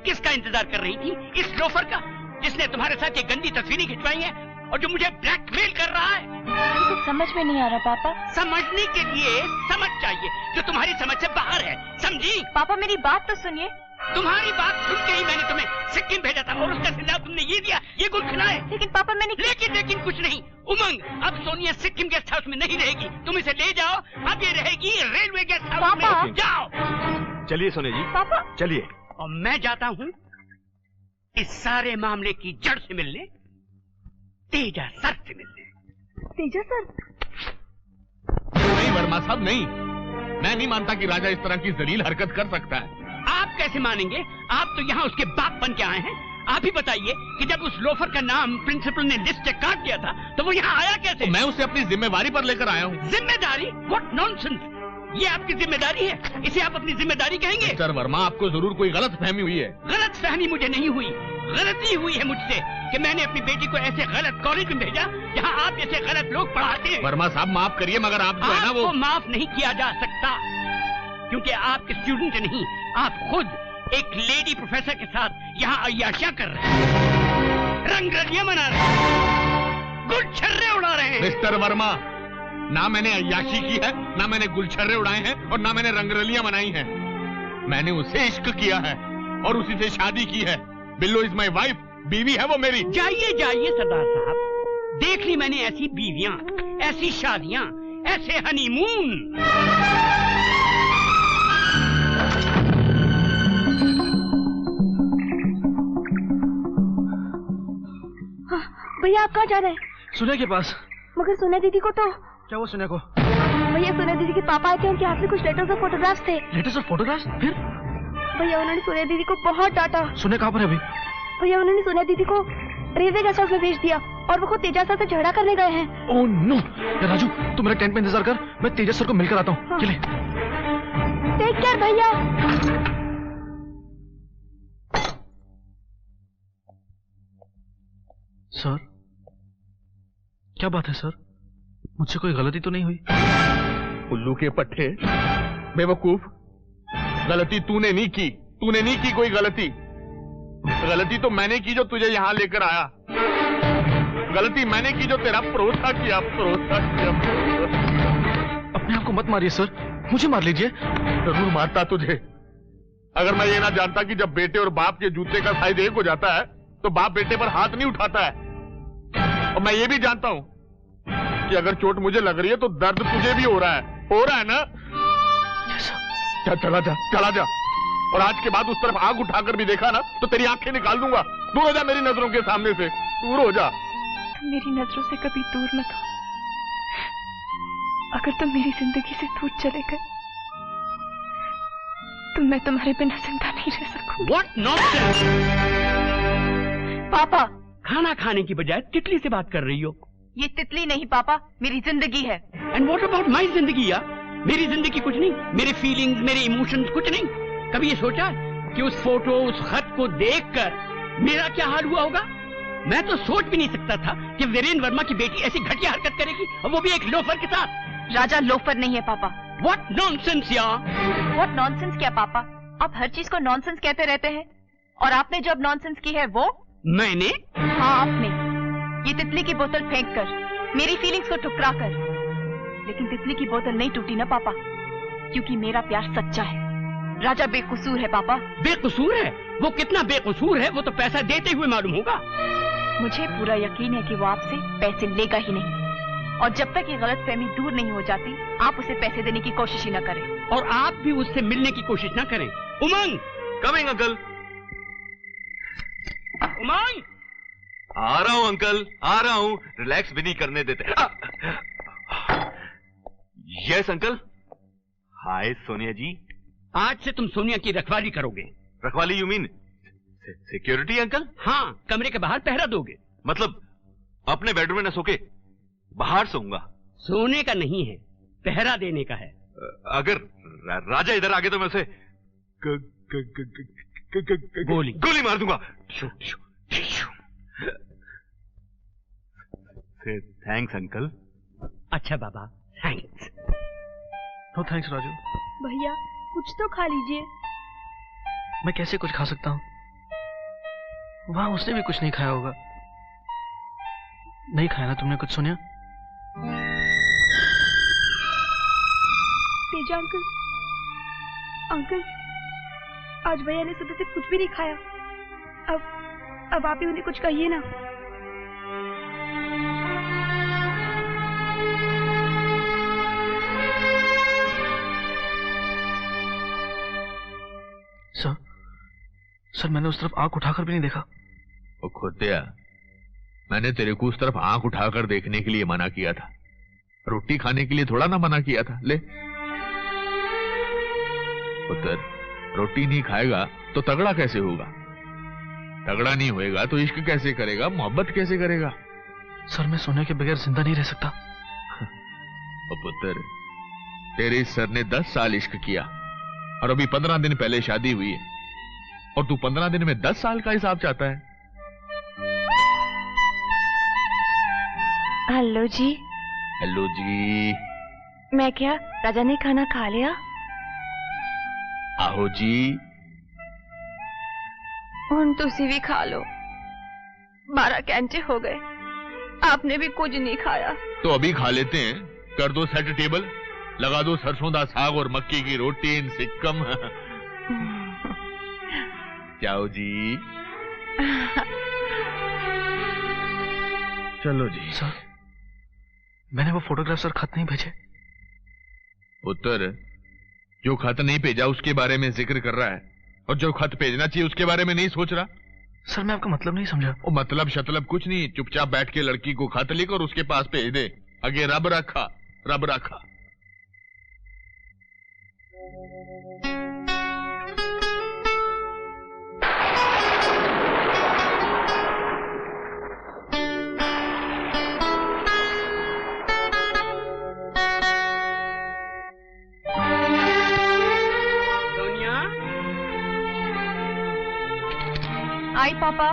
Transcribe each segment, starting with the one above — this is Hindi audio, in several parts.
किसका इंतजार कर रही थी? इस लोफर का, जिसने तुम्हारे साथ ये गंदी तस्वीरें खिंचवाई हैं और जो मुझे ब्लैकमेल कर रहा है। तो समझ में नहीं आ रहा पापा। समझने के लिए समझ चाहिए जो तुम्हारी समझ से बाहर है, समझी? पापा मेरी बात तो सुनिए। तुम्हारी बात सुन के ही मैंने तुम्हें सिक्किम भेजा था और उसका सिला तुमने ये दिया, ये गुल खिलाए। लेकिन पापा मैंने लेकिन कुछ नहीं। उमंग, अब सोनिया सिक्किम गेस्ट हाउस में नहीं रहेगी, तुम इसे ले जाओ। अब ये रहेगी रेलवे गेस्ट हाउस में। जाओ। चलिए सोनिया जी, पापा चलिए। और मैं जाता हूँ इस सारे मामले की जड़ से मिलने, तेजा सर से मिलने। तेजा सर? नहीं वर्मा साहब, नहीं। मैं नहीं मानता कि राजा इस तरह की जलील हरकत कर सकता है। आप कैसे मानेंगे? आप तो यहाँ उसके बाप बन के आए हैं। आप ही बताइए कि जब उस लोफर का नाम प्रिंसिपल ने लिस्ट से काट दिया था तो वो यहाँ आया कैसे? तो मैं उसे अपनी जिम्मेवारी पर लेकर आया हूँ। जिम्मेदारी? What nonsense! ये आपकी जिम्मेदारी है? इसे आप अपनी जिम्मेदारी कहेंगे? सर वर्मा, आपको जरूर कोई गलत फहमी हुई है। गलत फहमी मुझे नहीं हुई, गलती हुई है मुझसे कि मैंने अपनी बेटी को ऐसे गलत कॉलेज में भेजा जहाँ आप जैसे गलत लोग पढ़ाते हैं। वर्मा साहब माफ करिए, मगर आप जो है ना वो माफ नहीं किया जा सकता, क्योंकि आपके स्टूडेंट नहीं, आप खुद एक लेडी प्रोफेसर के साथ यहाँ अय्याशियां कर रहे हैं, रंगरलियां मना रहे हैं, गुलछर्रे उड़ा रहे हैं। मिस्टर वर्मा, ना मैंने अय्याशी की है, ना मैंने गुलछर्रे उड़ाए हैं और ना मैंने रंगरलियां मनाई हैं। मैंने उसे इश्क किया है और उसी से शादी की है। बिल्लो इज माई वाइफ, बीवी है वो मेरी। जाइए जाइए सरदार साहब, देख ली मैंने ऐसी बीवियां, ऐसी शादियां, ऐसे हनीमून। भैया आप कहाँ जा रहे हैं? सोनिया के पास। मगर सोनिया दीदी को तो। क्या वो सोनिया को? भैया सोनिया दीदी के पापा आए थे, उनके हाथ में कुछ लेटर्स और फोटोग्राफ्स थे। लेटर्स और फोटोग्राफ्स? फिर? भैया उन्होंने सोनिया दीदी को बहुत डांटा। सोनिया कहाँ पर है अभी? भैया उन्होंने सोनिया दीदी को रेलवे गेस्ट हाउस में भेज दिया और वो खुद तेजा सर से झगड़ा करने गए हैं। Oh no! या राजू, तू मेरे टेंट में इंतजार कर, मैं तेजा सर को मिलकर आता हूँ। हाँ। चले। टेक केयर भैया। सर, क्या बात है सर? मुझसे कोई गलती तो नहीं हुई? उल्लू के पट्टे, बेवकूफ, गलती तूने नहीं की, तूने नहीं की कोई गलती। गलती तो मैंने की जो तुझे यहाँ लेकर आया। गलती मैंने की जो तेरा भरोसा किया। अपने आप को मत मारिए सर, मुझे मार लीजिए। जरूर मारता तुझे, अगर मैं ये ना जानता कि जब बेटे और बाप के जूते का साइज एक हो जाता है तो बाप बेटे पर हाथ नहीं उठाता है। और मैं ये भी जानता हूं कि अगर चोट मुझे लग रही है तो दर्द तुझे भी हो रहा है ना? चला जा। और आज के बाद उस तरफ आग उठाकर भी देखा ना तो तेरी आंखें निकाल दूंगा। दूर हो जा मेरी नजरों के सामने से, दूर हो जा। तुम मेरी नजरों से कभी दूर मत हो। अगर तुम मेरी जिंदगी से दूर चले गए तो मैं तुम्हारे बिना जिंदा नहीं रह सकूंगी। What nonsense! पापा, खाना खाने की बजाय तितली से बात कर रही हो। ये तितली नहीं पापा, मेरी जिंदगी है। एंड व्हाट अबाउट माई जिंदगी यार? मेरी जिंदगी कुछ नहीं, मेरे फीलिंग्स, मेरे इमोशंस कुछ नहीं। कभी ये सोचा कि उस फोटो, उस खत को देखकर मेरा क्या हाल हुआ होगा? मैं तो सोच भी नहीं सकता था कि वीरेंद्र वर्मा की बेटी ऐसी घटिया हरकत करेगी, और वो भी एक लोफर के साथ। राजा लोफर नहीं है पापा। व्हाट नॉनसेंस यार! व्हाट नॉनसेंस क्या पापा? आप हर चीज को नॉनसेंस कहते रहते हैं। और आपने जो अब नॉनसेंस की है वो? मैंने? हाँ आपने। ये तितली की बोतल फेंक कर, मेरी फीलिंग्स को ठुकरा कर। लेकिन तितली की बोतल नहीं टूटी ना पापा, क्योंकि मेरा प्यार सच्चा है। राजा बेकसूर है पापा। बेकसूर है? वो कितना बेकसूर है वो तो पैसा देते हुए मालूम होगा। मुझे पूरा यकीन है कि वो आपसे पैसे लेगा ही नहीं, और जब तक ये गलतफहमी दूर नहीं हो जाती आप उसे पैसे देने की कोशिश ही न करें। और आप भी उससे मिलने की कोशिश न करें। उमंग! Coming uncle. उमंग! आ रहा हूं अंकल, आ रहा हूं। रिलैक्स भी नहीं करने देते। Yes uncle. Hi Sonia ji. आज से तुम सोनिया की रखवाली करोगे। रखवाली यू मीन सिक्योरिटी अंकल? हाँ, कमरे के बाहर पहरा दोगे। मतलब अपने बेडरूम में न सो के बाहर सोऊंगा? सोने का नहीं है, पहरा देने का है। अगर राजा इधर आ गए तो मैं उसे गोली मार दूंगा। Thanks uncle. अच्छा बाबा, थैंक्स। No thanks Raju. भैया कुछ तो खा लीजिए। मैं कैसे कुछ खा सकता हूँ? वहां उसने भी कुछ नहीं खाया होगा। नहीं खाया ना तुमने कुछ सोनिया? तेजा अंकल, अंकल आज भैया ने सुबह से कुछ भी नहीं खाया। अब आप ही उन्हें कुछ कहिए ना। सर मैंने उस तरफ आंख उठाकर भी नहीं देखा। ओ खोतिया, मैंने तेरे को उस तरफ आंख उठाकर देखने के लिए मना किया था, रोटी खाने के लिए थोड़ा ना मना किया था। ले पुत्र, रोटी नहीं खाएगा तो तगड़ा कैसे होगा? तगड़ा नहीं होएगा तो इश्क कैसे करेगा, मोहब्बत कैसे करेगा? सर मैं सोने के बगैर जिंदा नहीं रह सकता। ओ पुत्र, तेरे इस सर ने 10 साल इश्क किया और अभी 15 दिन पहले शादी हुई है, और तू 15 दिन में 10 साल का हिसाब चाहता है? हेलो जी। हेलो जी। मैं क्या, राजा ने खाना खा लिया? आहो जी। ਹੁਣ ਤੁਸੀਂ भी खा लो, 12 घंटे हो गए, आपने भी कुछ नहीं खाया। तो अभी खा लेते हैं। कर दो सेट टेबल, लगा दो सरसों दा साग और मक्की की रोटी इन सिक्कम। जाओ जी। चलो जी। सर मैंने वो फोटोग्राफ सर खत नहीं भेजे। पुत्र, जो खत नहीं भेजा उसके बारे में जिक्र कर रहा है, और जो खत भेजना चाहिए उसके बारे में नहीं सोच रहा। सर मैं आपका मतलब नहीं समझा। वो मतलब शतलब कुछ नहीं, चुपचाप बैठ के लड़की को खत लिख और उसके पास भेज दे। आगे रब रखा, रब रखा। आई पापा।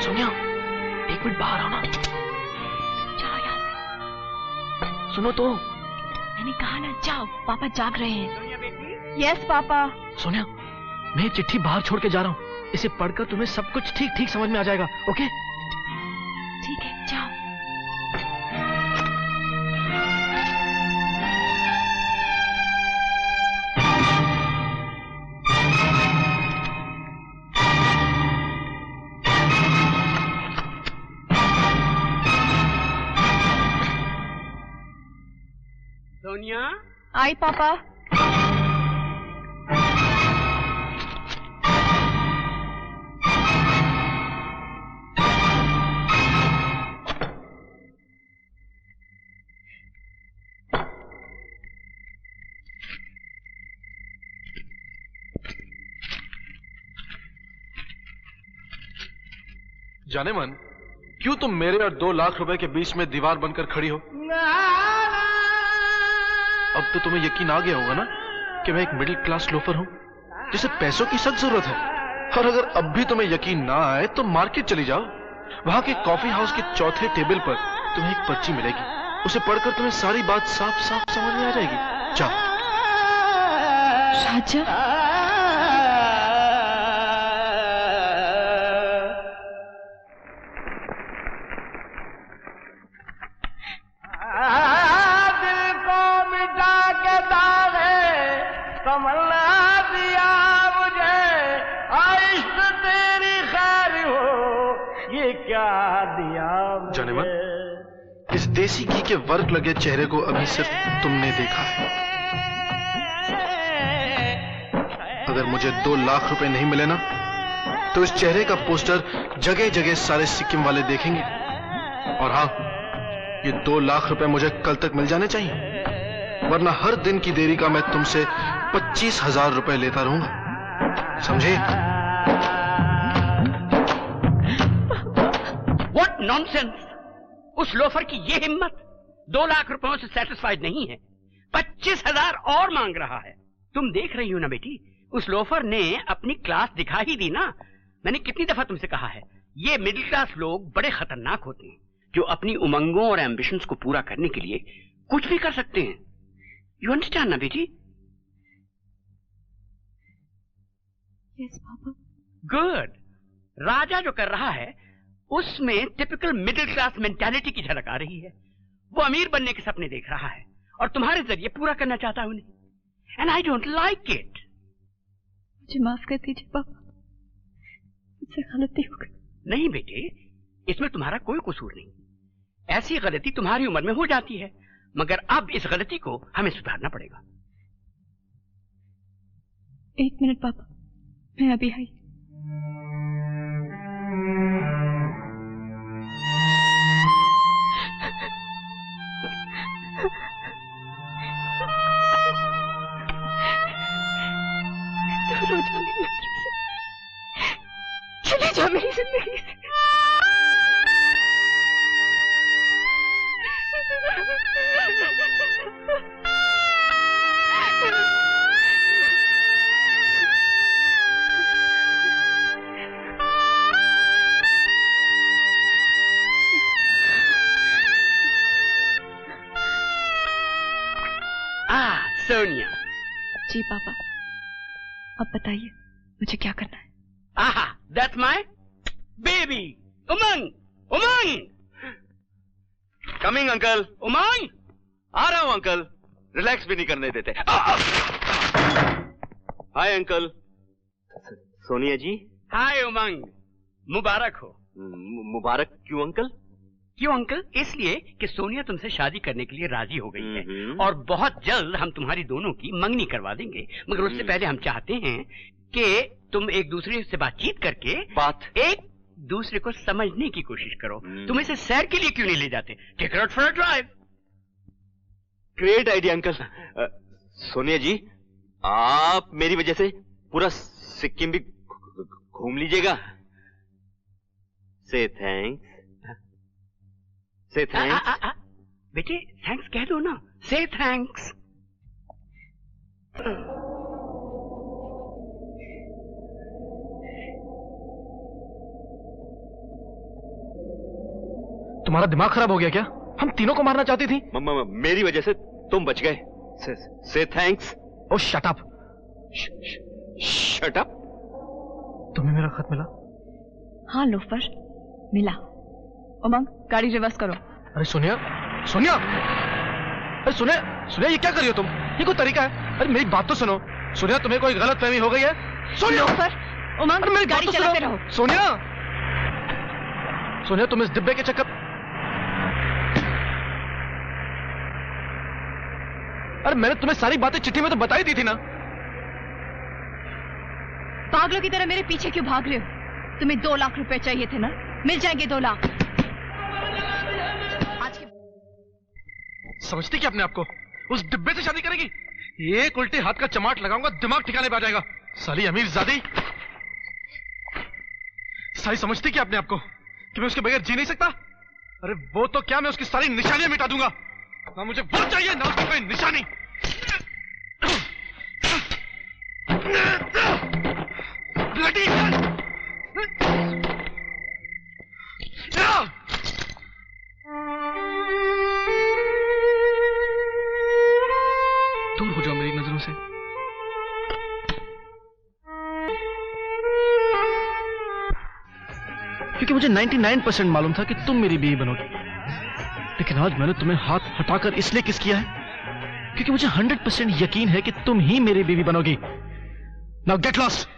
सोनिया एक मिनट बाहर आओ ना। जाओ यहाँ से। सुनो तो। मैंने कहा ना जाओ, पापा जाग रहे हैं। Yes papa. सोनिया मैं चिट्ठी बाहर छोड़ के जा रहा हूँ, इसे पढ़कर तुम्हें सब कुछ ठीक ठीक समझ में आ जाएगा। ओके ठीक है, जाओ। सोनिया। आई पापा। जाने मन, क्यों तुम मेरे और 2 लाख रुपए के बीच में दीवार बनकर खड़ी हो? अब तो तुम्हें यकीन आ गया होगा ना कि मैं एक मिडिल क्लास लोफर हूं जिसे पैसों की सख्त जरूरत है। और अगर अब भी तुम्हें यकीन ना आए तो मार्केट चली जाओ, वहां के कॉफी हाउस के चौथे टेबल पर तुम्हें एक पर्ची मिलेगी, उसे पढ़कर तुम्हें सारी बात साफ साफ समझ में आ जाएगी। जाओ। राजा। जाने मन, इस देसी घी के वर्क लगे चेहरे को अभी सिर्फ तुमने देखा है। अगर मुझे 2 लाख रुपए नहीं मिले ना, तो इस चेहरे का पोस्टर जगह जगह सारे सिक्किम वाले देखेंगे। और हाँ, ये 2 लाख रुपए मुझे कल तक मिल जाने चाहिए, वरना हर दिन की देरी का मैं तुमसे 25,000 रुपए लेता रहूंगा, समझे? What nonsense! उस लोफर की ये हिम्मत 2 लाख रुपयों से सेटिस्फाइड नहीं है, 25,000 और मांग रहा है। तुम देख रही हो ना बेटी, उस लोफर ने अपनी क्लास दिखा ही दी ना। मैंने कितनी दफा तुमसे कहा है, ये मिडिल क्लास लोग बड़े खतरनाक होते हैं। जो अपनी उमंगों और एम्बिशंस को पूरा करने के लिए कुछ भी कर सकते हैं। यू अंडरस्टैंड ना बेटी? Yes papa. गुड। राजा जो कर रहा है उसमें टिपिकल मिडिल क्लास मेंटालिटी की झलक आ रही है। वो अमीर बनने के सपने देख रहा है और तुम्हारे जरिए पूरा करना चाहता है उन्हें। And I don't like it. मुझे माफ कर दीजिए पापा, मुझसे गलती हो गई। नहीं बेटे, इसमें तुम्हारा कोई कसूर नहीं। ऐसी गलती तुम्हारी उम्र में हो जाती है, मगर अब इस गलती को हमें सुधारना पड़ेगा। 1 मिनट पापा, मैं अभी आई। दूर हो जा मेरी नजरों से, चले जा मेरी जिंदगी से। सोनिया। जी पापा, अब बताइए मुझे क्या करना है? आहा, that's my baby Umang. Umang coming uncle. Umang, आ रहा हूं अंकल, रिलैक्स भी नहीं करने देते। Hi uncle. सोनिया जी। हाय उमंग, मुबारक हो। मुबारक क्यों अंकल? क्यों अंकल? इसलिए कि सोनिया तुमसे शादी करने के लिए राजी हो गई है और बहुत जल्द हम तुम्हारी दोनों की मंगनी करवा देंगे। मगर उससे पहले हम चाहते हैं कि तुम एक दूसरे से बातचीत करके एक दूसरे को समझने की कोशिश करो। तुम इसे सैर के लिए क्यों नहीं ले जाते? Take out for a drive. Great idea uncle. Sonia ji, आप मेरी वजह से पूरा सिक्किम भी घूम लीजिएगा। से थैंक्स। से थैंक्स। बेटे थैंक्स कह दो ना। से थैंक्स। तुम्हारा दिमाग खराब हो गया क्या? हम तीनों को मारना चाहती थी। मेरी वजह से तुम बच गए। से थैंक्स। ओ शट अप। Shut up. तुम्हें मेरा खत मिला? हाँ लोफर, मिला। उमंग, गाड़ी रिवर्स करो। अरे सोनिया, सोनिया, अरे सोनिया, सोनिया ये क्या कर रही हो तुम? ये कोई तरीका है? अरे मेरी बात तो सुनो। सोनिया, तुम्हें कोई गलत फहमी हो गई है? सोनिया। लोफर, उमंग, मेरी गाड़ी बात तो चलाते सुनो। रहो। सोनिया, सोनिया तुम इस डिब्बे के चक्कर। अरे मैंने तुम्हें सारी बातें चिट्ठी में तो बताई दी थी ना। पागलों की तरह मेरे पीछे क्यों भाग रहे हो? तुम्हें 2 लाख रुपए चाहिए थे ना, मिल जाएंगे 2 लाख। आज के समझती क्या अपने आप को? उस डिब्बे से शादी करेगी? एक उल्टे हाथ का चमाट लगाऊंगा, दिमाग ठिकाने पे आ जाएगा। साली अमीरजादी। साली समझती क्या अपने आप को कि मैं उसके बगैर जी नहीं सकता? अरे वो तो क्या, मैं उसकी सारी निशानियां मिटा दूंगा। ना मुझे वो चाहिए ना उसकी कोई निशानी। ब्लडी दूर हो जाओ मेरी नजरों से। क्योंकि मुझे 99% मालूम था कि तुम मेरी बीवी बनोगी, लेकिन आज मैंने तुम्हें हाथ हटाकर इसलिए किस किया है क्योंकि मुझे 100% यकीन है कि तुम ही मेरी बीवी बनोगी। Now get lost.